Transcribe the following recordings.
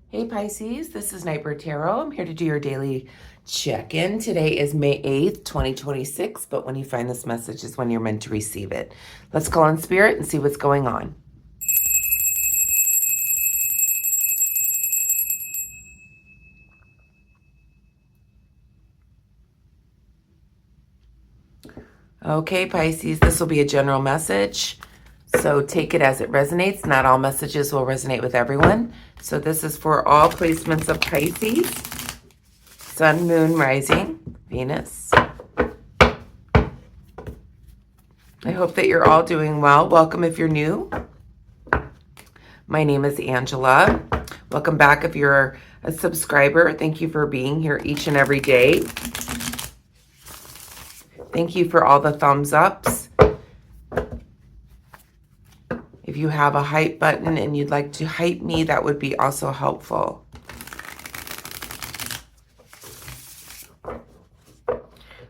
Hey Pisces, this is Nightbird Tarot. I'm here to do your daily check-in. Today is May 8th, 2026, but when you find this message is when you're meant to receive it. Let's call on Spirit and see what's going on. Okay, Pisces, this will be a general message, so take it as it resonates. Not all messages will resonate with everyone. So this is for all placements of Pisces, Sun, Moon, Rising, Venus. I hope that you're all doing well. Welcome if you're new. My name is Angela. Welcome back if you're a subscriber. Thank you for being here each and every day. Thank you for all the thumbs ups. If you have a hype button and you'd like to hype me, that would be also helpful.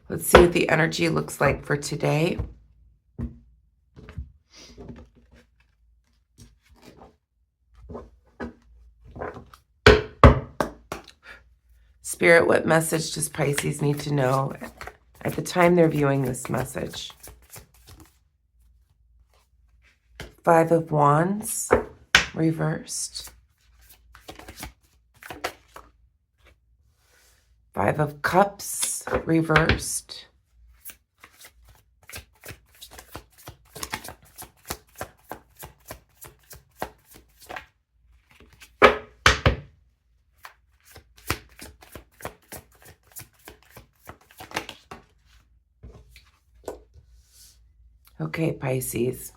Let's see what the energy looks like for today. Spirit, what message does Pisces need to know at the time they're viewing this message? Five of Wands, reversed. Five of Cups, reversed. Okay, Pisces.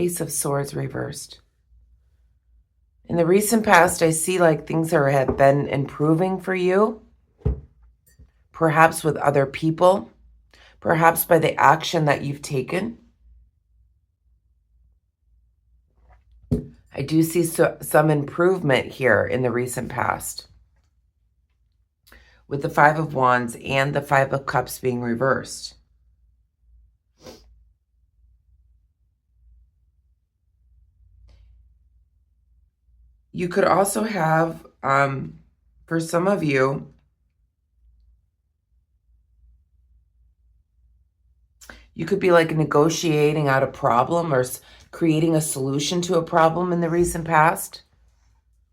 Ace of Swords reversed. In the recent past, I see like things have been improving for you. Perhaps with other people. Perhaps by the action that you've taken. I do see some improvement here in the recent past. With the Five of Wands and the Five of Cups being reversed. You could also have, for some of you, you could be like negotiating out a problem or creating a solution to a problem in the recent past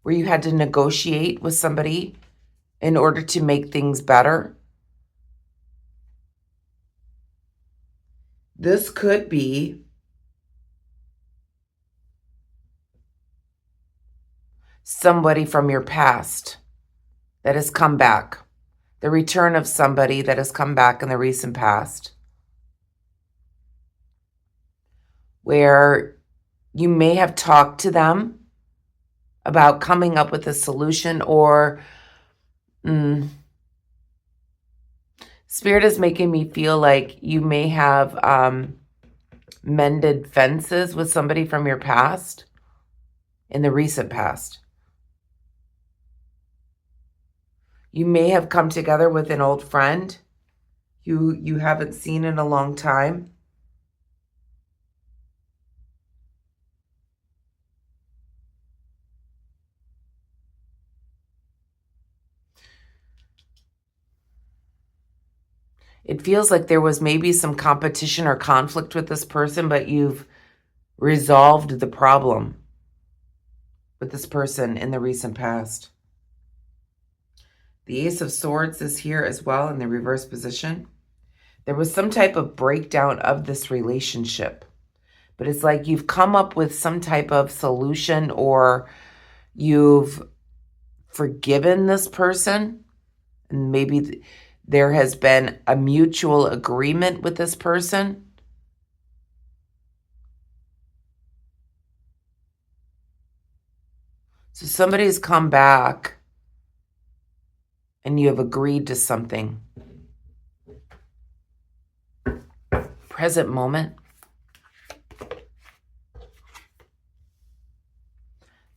where you had to negotiate with somebody in order to make things better. This could be somebody from your past that has come back. The return of somebody that has come back in the recent past. Where you may have talked to them about coming up with a solution, or Spirit is making me feel like you may have mended fences with somebody from your past in the recent past. You may have come together with an old friend you haven't seen in a long time. It feels like there was maybe some competition or conflict with this person, but you've resolved the problem with this person in the recent past. The Ace of Swords is here as well in the reverse position. There was some type of breakdown of this relationship, but it's like you've come up with some type of solution, or you've forgiven this person, and maybe there has been a mutual agreement with this person. So somebody's come back and you have agreed to something. Present moment.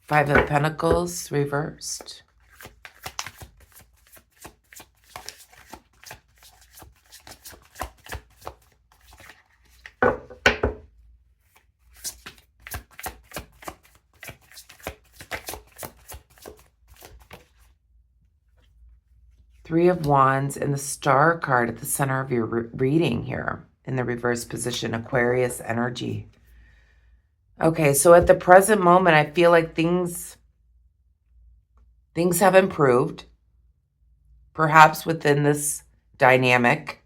Five of Pentacles reversed. Three of Wands and the Star card at the center of your reading here in the reverse position, Aquarius energy. Okay, so at the present moment, I feel like things have improved, perhaps within this dynamic.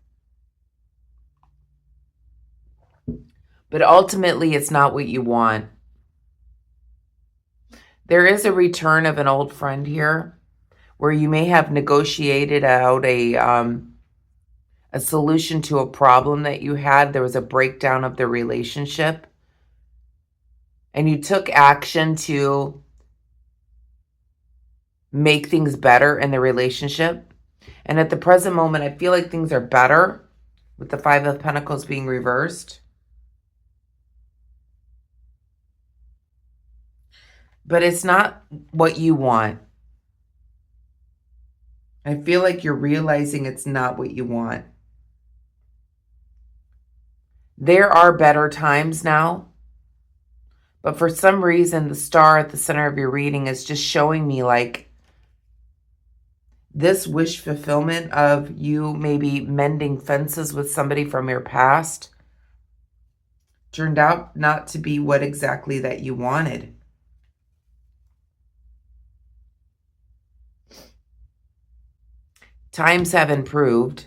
But ultimately, it's not what you want. There is a return of an old friend here where you may have negotiated out a solution to a problem that you had. There was a breakdown of the relationship. And you took action to make things better in the relationship. And at the present moment, I feel like things are better with the Five of Pentacles being reversed. But it's not what you want. I feel like you're realizing it's not what you want. There are better times now. But for some reason, the star at the center of your reading is just showing me like this wish fulfillment of you maybe mending fences with somebody from your past turned out not to be what exactly that you wanted. Times have improved,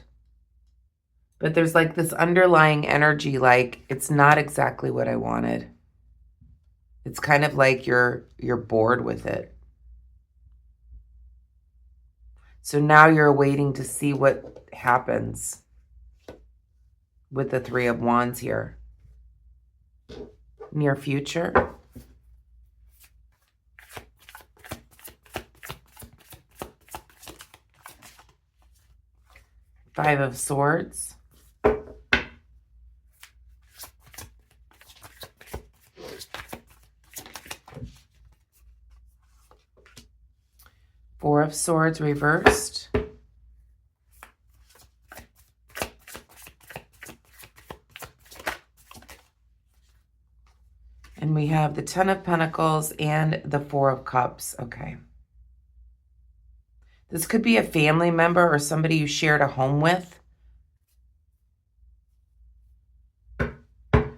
but there's like this underlying energy like it's not exactly what I wanted. It's kind of like you're bored with it. So now you're waiting to see what happens with the Three of Wands here. Near future. Five of Swords. Four of Swords reversed. And we have the Ten of Pentacles and the Four of Cups. Okay. This could be a family member or somebody you shared a home with.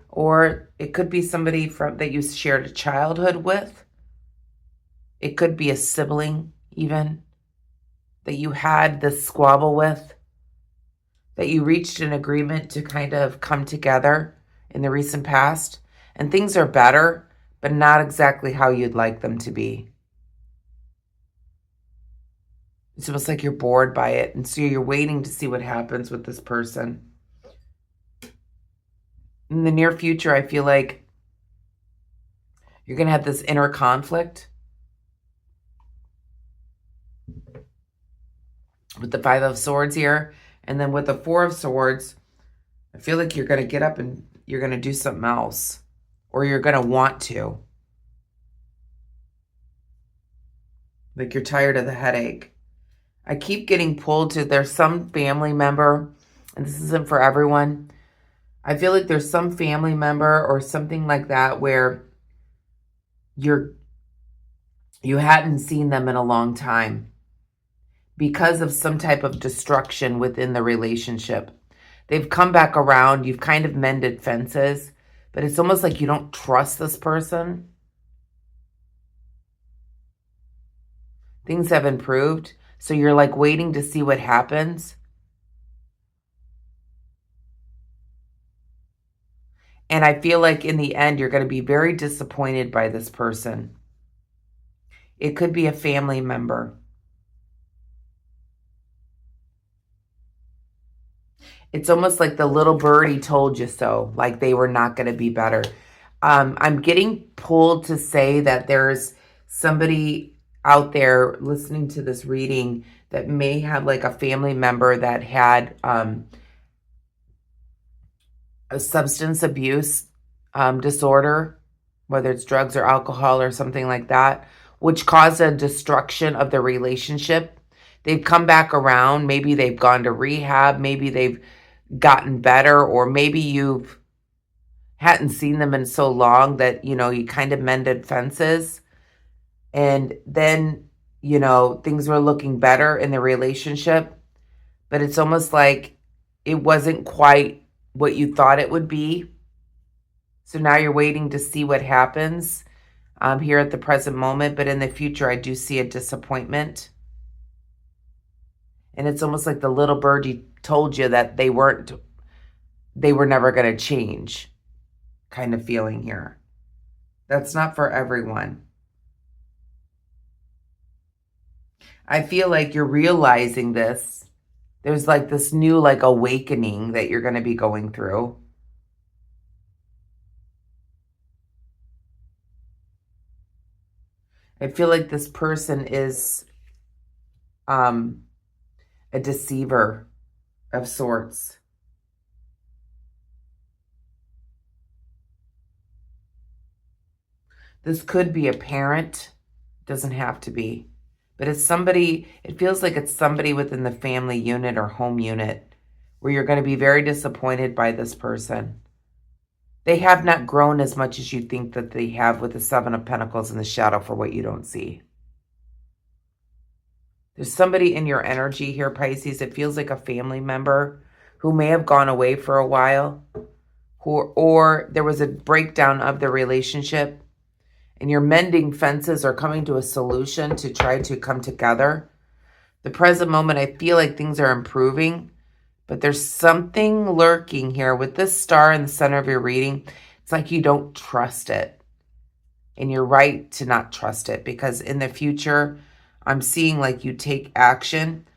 Or it could be somebody that you shared a childhood with. It could be a sibling even that you had this squabble with, that you reached an agreement to kind of come together in the recent past. And things are better, but not exactly how you'd like them to be. It's almost like you're bored by it. And so you're waiting to see what happens with this person. In the near future, I feel like you're going to have this inner conflict with the Five of Swords here. And then with the Four of Swords, I feel like you're going to get up and you're going to do something else. Or you're going to want to. Like you're tired of the headache. I keep getting pulled to, there's some family member, and this isn't for everyone. I feel like there's some family member or something like that where you hadn't seen them in a long time because of some type of destruction within the relationship. They've come back around. You've kind of mended fences, but it's almost like you don't trust this person. Things have improved. So you're like waiting to see what happens. And I feel like in the end, you're going to be very disappointed by this person. It could be a family member. It's almost like the little birdie told you so, like they were not going to be better. I'm getting pulled to say that there's somebody out there listening to this reading that may have like a family member that had a substance abuse disorder, whether it's drugs or alcohol or something like that, which caused a destruction of the relationship. They've come back around. Maybe they've gone to rehab. Maybe they've gotten better, or maybe you've hadn't seen them in so long that, you know, you kind of mended fences. And then, you know, things were looking better in the relationship. but it's almost like it wasn't quite what you thought it would be. So now you're waiting to see what happens here at the present moment. But in the future, I do see a disappointment. And it's almost like the little birdie told you that they were never going to change kind of feeling here. That's not for everyone. I feel like you're realizing this. There's like this new like awakening that you're going to be going through. I feel like this person is a deceiver of sorts. This could be a parent, doesn't have to be, but it's somebody, it feels like it's somebody within the family unit or home unit where you're going to be very disappointed by this person. They have not grown as much as you think that they have with the Seven of Pentacles in the shadow for what you don't see. There's somebody in your energy here, Pisces. It feels like a family member who may have gone away for a while, or there was a breakdown of the relationship, and you're mending fences or coming to a solution to try to come together. The present moment, I feel like things are improving, but there's something lurking here with this star in the center of your reading. It's like you don't trust it. And you're right to not trust it, because in the future, I'm seeing like you take action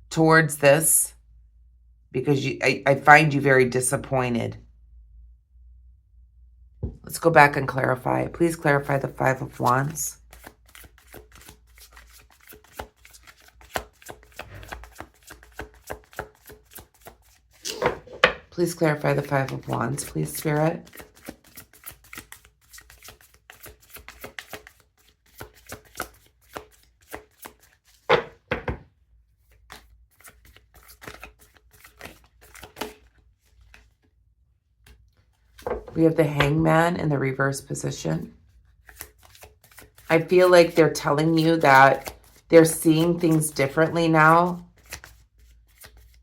towards this because I find you very disappointed. Let's go back and clarify. Please clarify the Five of Wands. Please clarify the Five of Wands, please, Spirit. We have the Hangman in the reverse position. I feel like they're telling you that they're seeing things differently now.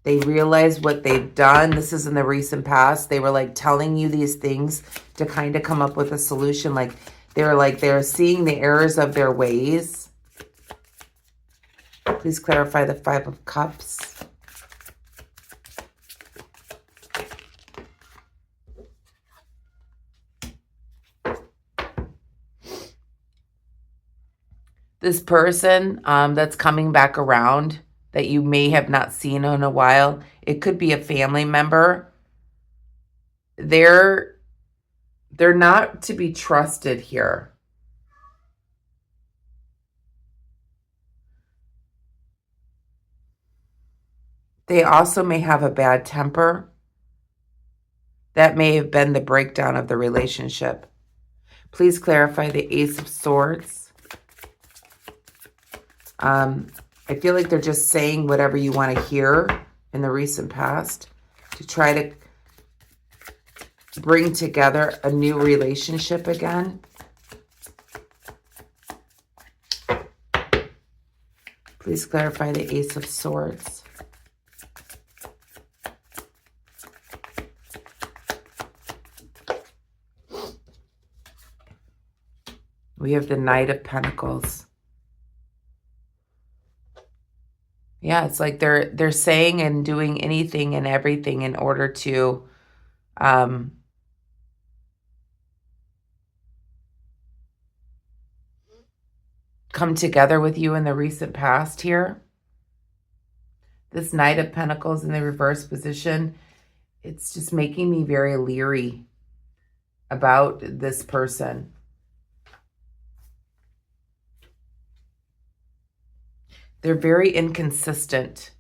They realize what they've done. This is in the recent past. They were like telling you these things to kind of come up with a solution. Like they're seeing the errors of their ways. Please clarify the Five of Cups. This person that's coming back around that you may have not seen in a while, it could be a family member. They're not to be trusted here. They also may have a bad temper. That may have been the breakdown of the relationship. Please clarify the Ace of Swords. I feel like they're just saying whatever you want to hear in the recent past to try to bring together a new relationship again. Please clarify the Ace of Swords. We have the Knight of Pentacles. Yeah, it's like they're saying and doing anything and everything in order to come together with you in the recent past here. This Knight of Pentacles in the reverse position, it's just making me very leery about this person. They're very inconsistent.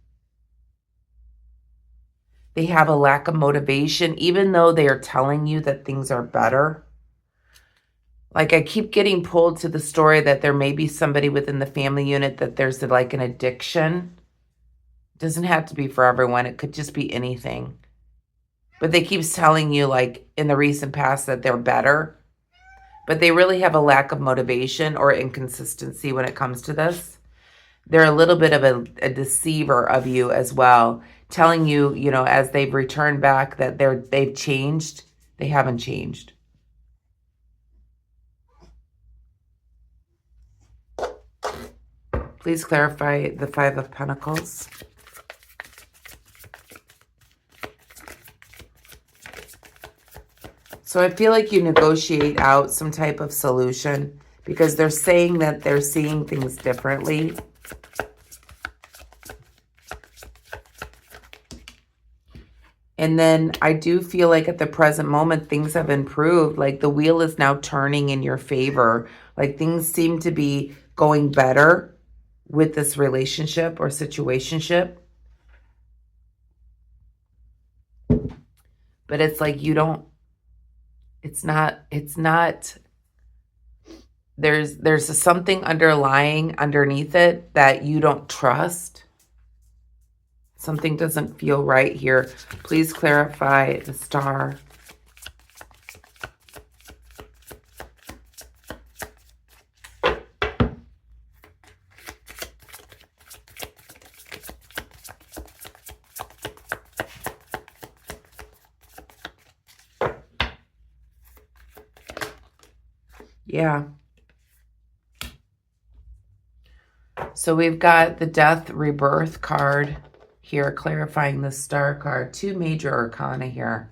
They have a lack of motivation, even though they are telling you that things are better. Like I keep getting pulled to the story that there may be somebody within the family unit that there's like an addiction. It doesn't have to be for everyone. It could just be anything. But they keep telling you like in the recent past that they're better. But they really have a lack of motivation or inconsistency when it comes to this. they're a little bit of a deceiver of you as well, telling you, you know, as they've returned back that they've changed. They haven't changed. Please clarify the Five of Pentacles. So I feel like you negotiate out some type of solution because they're saying that they're seeing things differently. And then I do feel like at the present moment, things have improved. Like the wheel is now turning in your favor. Like things seem to be going better with this relationship or situationship. But it's like you don't, it's not, there's something underlying underneath it that you don't trust. Something doesn't feel right here. Please clarify the Star. Yeah. So we've got the Death Rebirth card here, clarifying the Star card. Two major arcana here.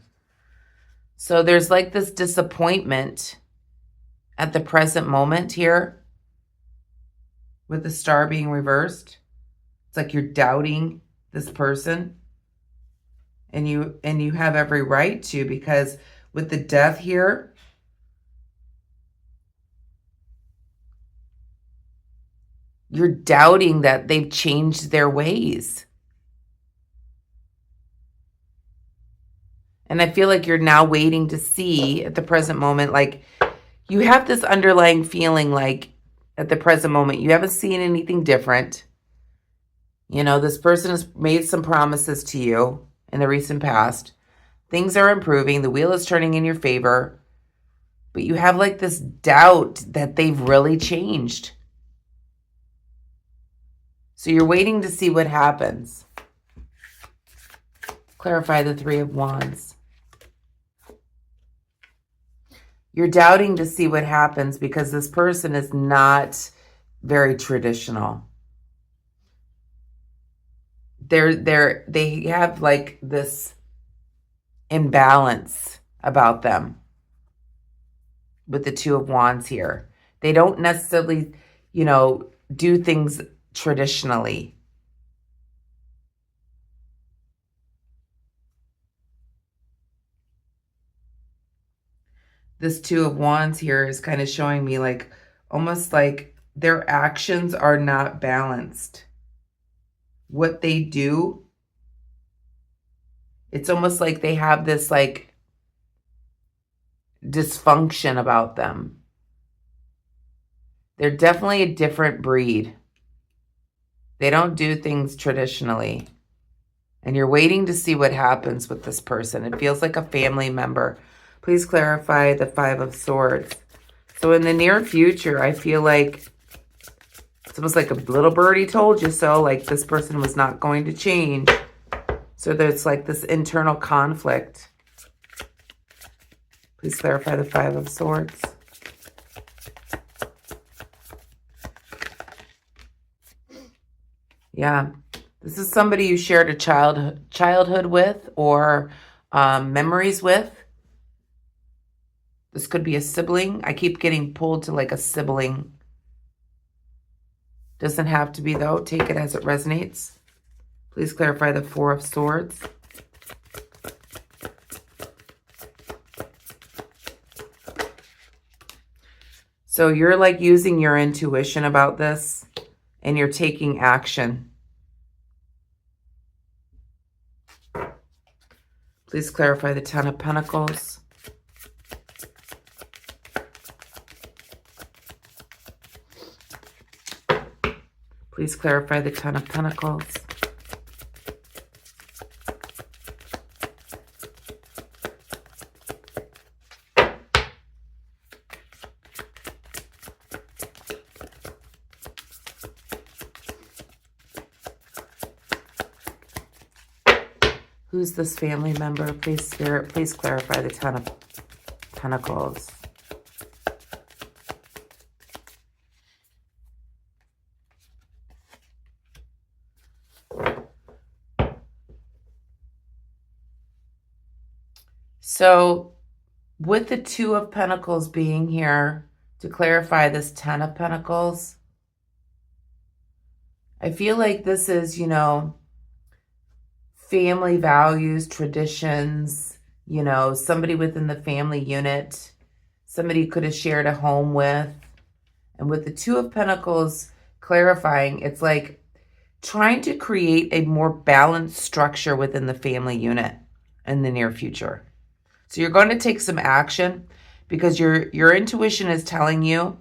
So there's like this disappointment at the present moment here with the Star being reversed. It's like you're doubting this person. And you have every right to, because with the Death here, you're doubting that they've changed their ways. And I feel like you're now waiting to see at the present moment, like you have this underlying feeling like at the present moment, you haven't seen anything different. You know, this person has made some promises to you in the recent past. Things are improving. The wheel is turning in your favor. But you have like this doubt that they've really changed. So you're waiting to see what happens. Clarify the Three of Wands. You're doubting to see what happens because this person is not very traditional. They have like this imbalance about them with the Two of Wands here. They don't necessarily, you know, do things traditionally. This Two of Wands here is kind of showing me like almost like their actions are not balanced. What they do, it's almost like they have this like dysfunction about them. They're definitely a different breed. They don't do things traditionally. And you're waiting to see what happens with this person. It feels like a family member. Please clarify the Five of Swords. So in the near future, I feel like it's almost like a little birdie told you so. Like this person was not going to change. So there's like this internal conflict. Please clarify the Five of Swords. Yeah. This is somebody you shared a childhood with or memories with. This could be a sibling. I keep getting pulled to like a sibling. Doesn't have to be though. Take it as it resonates. Please clarify the Four of Swords. So you're like using your intuition about this and you're taking action. Please clarify the Ten of Pentacles. Please clarify the Ten of Pentacles. Who's this family member? Please, Spirit, please clarify the Ten of Pentacles. So with the Two of Pentacles being here, to clarify this Ten of Pentacles, I feel like this is, you know, family values, traditions, you know, somebody within the family unit, somebody you could have shared a home with. And with the Two of Pentacles clarifying, it's like trying to create a more balanced structure within the family unit in the near future. So you're going to take some action because your intuition is telling you,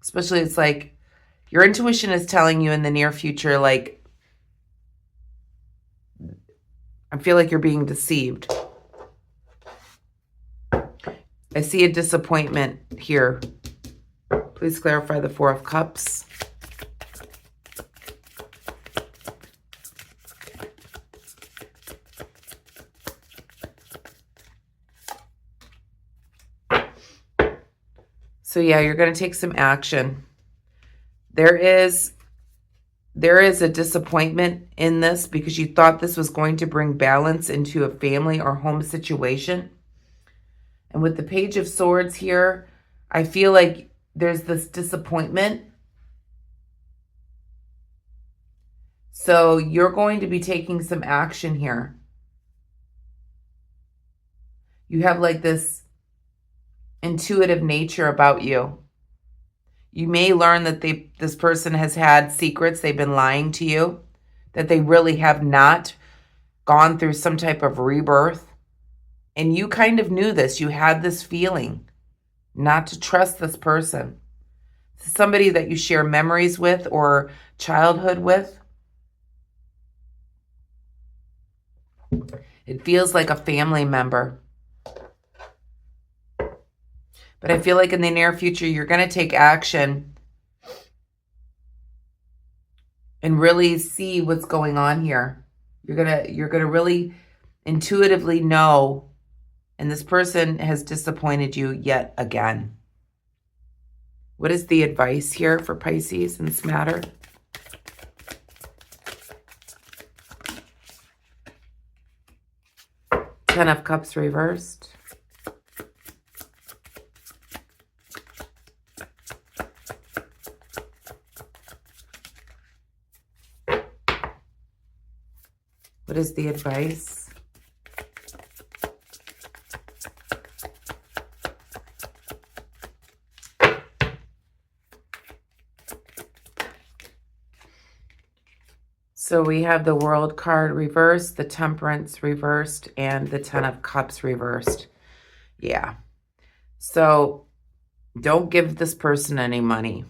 especially it's like your intuition is telling you in the near future, like, I feel like you're being deceived. I see a disappointment here. Please clarify the Four of Cups. So yeah, you're going to take some action. There is a disappointment in this because you thought this was going to bring balance into a family or home situation. And with the Page of Swords here, I feel like there's this disappointment. So you're going to be taking some action here. You have like this intuitive nature about you. You may learn that this person has had secrets, they've been lying to you, that they really have not gone through some type of rebirth. And you kind of knew this. You had this feeling not to trust this person. Somebody that you share memories with or childhood with. It feels like a family member. But I feel like in the near future, you're going to take action and really see what's going on here. You're going to really intuitively know, and this person has disappointed you yet again. What is the advice here for Pisces in this matter? Ten of Cups reversed. What is the advice? So we have the World card reversed, the Temperance reversed, and the Ten of Cups reversed. Yeah. So don't give this person any money.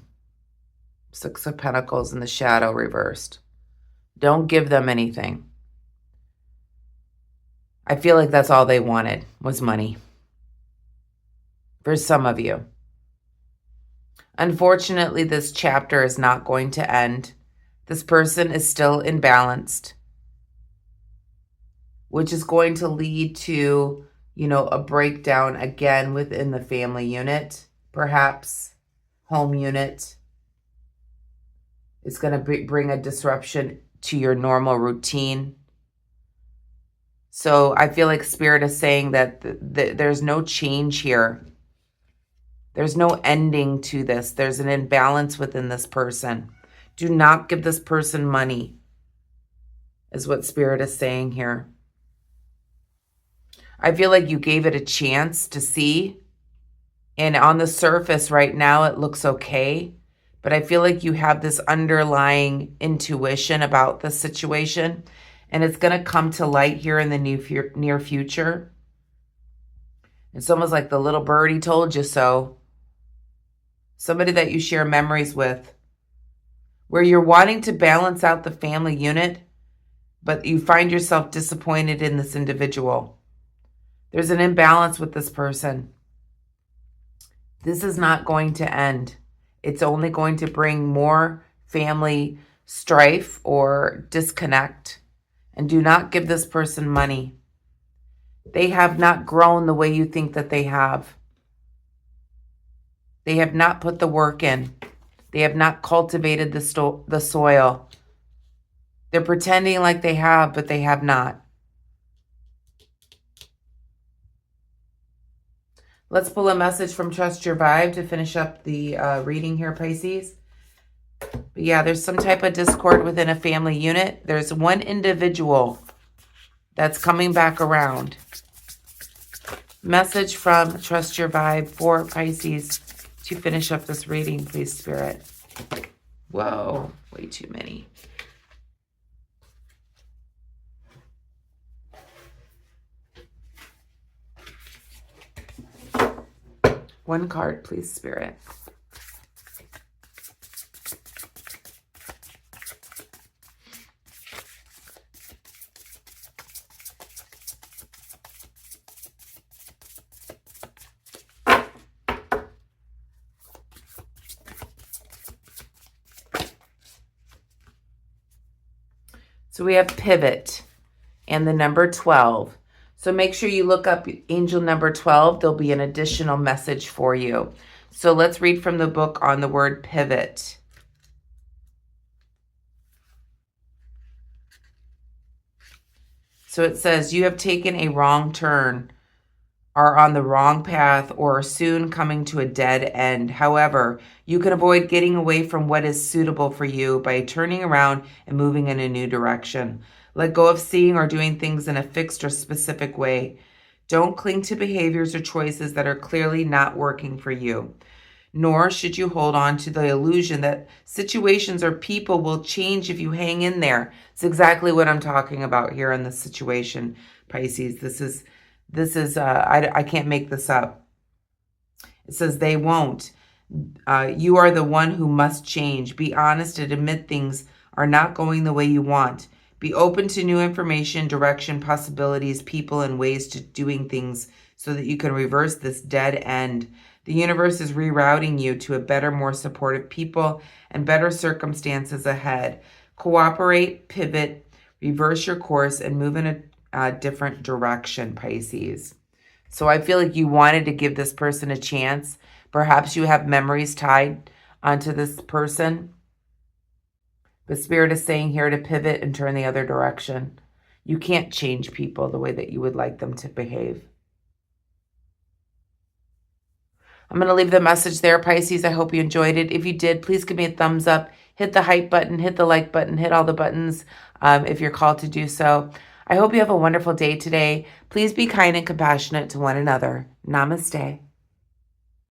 Six of Pentacles in the shadow reversed. Don't give them anything. I feel like that's all they wanted was money. For some of you. Unfortunately, this chapter is not going to end. This person is still imbalanced, which is going to lead to, you know, a breakdown again within the family unit, perhaps home unit. It's going to bring a disruption to your normal routine. So I feel like Spirit is saying that there's no change here. There's no ending to this. There's an imbalance within this person. Do not give this person money, is what Spirit is saying here. I feel like you gave it a chance to see. And on the surface right now, it looks okay. But I feel like you have this underlying intuition about the situation. And it's going to come to light here in the near future. It's almost like the little birdie told you so. Somebody that you share memories with. Where you're wanting to balance out the family unit, but you find yourself disappointed in this individual. There's an imbalance with this person. This is not going to end. It's only going to bring more family strife or disconnect. And do not give this person money. They have not grown the way you think that they have. They have not put the work in. They have not cultivated the soil. They're pretending like they have, but they have not. Let's pull a message from Trust Your Vibe to finish up the reading here, Pisces. But yeah, there's some type of discord within a family unit. There's one individual that's coming back around. Message from Trust Your Vibe for Pisces to finish up this reading, please, Spirit. Whoa, way too many. One card, please, Spirit. So we have pivot and the number 12. So make sure you look up angel number 12. There'll be an additional message for you. So let's read from the book on the word pivot. So it says, you have taken a wrong turn, are on the wrong path, or are soon coming to a dead end. However, you can avoid getting away from what is suitable for you by turning around and moving in a new direction. Let go of seeing or doing things in a fixed or specific way. Don't cling to behaviors or choices that are clearly not working for you. Nor should you hold on to the illusion that situations or people will change if you hang in there. It's exactly what I'm talking about here in this situation, Pisces. This is I can't make this up. It says they won't. You are the one who must change. Be honest and admit things are not going the way you want. Be open to new information, direction, possibilities, people, and ways to doing things so that you can reverse this dead end. The universe is rerouting you to a better, more supportive people and better circumstances ahead. Cooperate, pivot, reverse your course, and move in a different direction, Pisces. So I feel like you wanted to give this person a chance. Perhaps you have memories tied onto this person. But Spirit is saying here to pivot and turn the other direction. You can't change people the way that you would like them to behave. I'm going to leave the message there, Pisces. I hope you enjoyed it. If you did, please give me a thumbs up. Hit the hype button, hit the like button, hit all the buttons if you're called to do so. I hope you have a wonderful day today. Please be kind and compassionate to one another. Namaste.